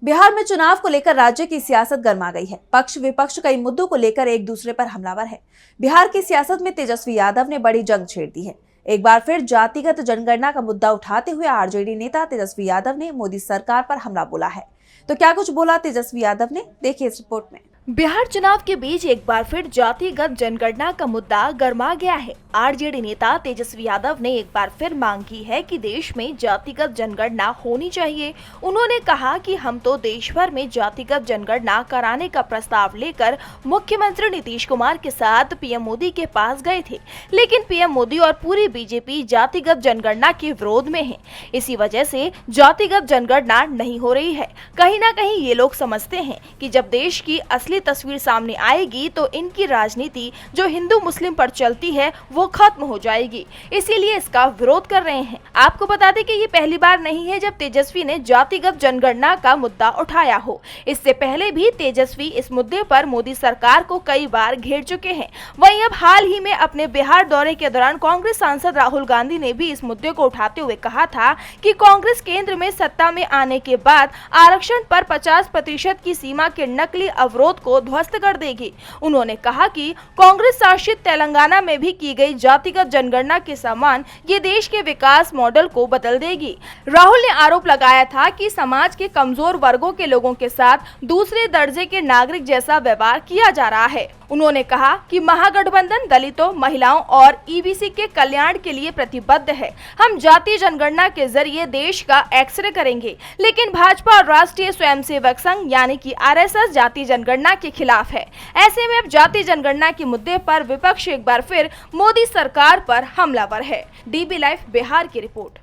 बिहार में चुनाव को लेकर राज्य की सियासत गर्मा गई है। पक्ष विपक्ष कई मुद्दों को लेकर एक दूसरे पर हमलावर है। बिहार की सियासत में तेजस्वी यादव ने बड़ी जंग छेड़ दी है। एक बार फिर जातिगत जनगणना का मुद्दा उठाते हुए आरजेडी नेता तेजस्वी यादव ने मोदी सरकार पर हमला बोला है। तो क्या कुछ बोला तेजस्वी यादव ने, देखिए इस रिपोर्ट में। बिहार चुनाव के बीच एक बार फिर जातिगत जनगणना का मुद्दा गर्मा गया है। आरजेडी नेता तेजस्वी यादव ने एक बार फिर मांग की है कि देश में जातिगत जनगणना होनी चाहिए। उन्होंने कहा कि हम तो देश भर में जातिगत जनगणना कराने का प्रस्ताव लेकर मुख्यमंत्री नीतीश कुमार के साथ पीएम मोदी के पास गए थे, लेकिन पीएम मोदी और पूरी बीजेपी जातिगत जनगणना के विरोध में है। इसी वजह से जातिगत जनगणना नहीं हो रही है। कहीं ना कहीं ये लोग समझते हैं कि जब देश की असली तस्वीर सामने आएगी तो इनकी राजनीति जो हिंदू मुस्लिम पर चलती है वो खत्म हो जाएगी, इसीलिए इसका विरोध कर रहे हैं। आपको बता दें कि ये पहली बार नहीं है जब तेजस्वी ने जातिगत जनगणना का मुद्दा उठाया हो। इससे पहले भी तेजस्वी इस मुद्दे पर मोदी सरकार को कई बार घेर चुके हैं। वहीं अब हाल ही में अपने बिहार दौरे के दौरान कांग्रेस सांसद राहुल गांधी ने भी इस मुद्दे को उठाते हुए कहा था कि कांग्रेस केंद्र में सत्ता में आने के बाद आरक्षण पर 50% की सीमा के नकली अवरोध को ध्वस्त कर देगी। उन्होंने कहा कि कांग्रेस शासित तेलंगाना में भी की गई जातिगत जनगणना के समान ये देश के विकास मॉडल को बदल देगी। राहुल ने आरोप लगाया था कि समाज के कमजोर वर्गों के लोगों के साथ दूसरे दर्जे के नागरिक जैसा व्यवहार किया जा रहा है। उन्होंने कहा कि महागठबंधन दलितों, महिलाओं और ईबीसी के कल्याण के लिए प्रतिबद्ध है। हम जातीय जनगणना के जरिए देश का एक्सरे करेंगे, लेकिन भाजपा और राष्ट्रीय स्वयंसेवक संघ यानी कि आरएसएस जातीय जनगणना के खिलाफ है। ऐसे में अब जातीय जनगणना के मुद्दे पर विपक्ष एक बार फिर मोदी सरकार पर हमलावर है। डीबी लाइव बिहार की रिपोर्ट।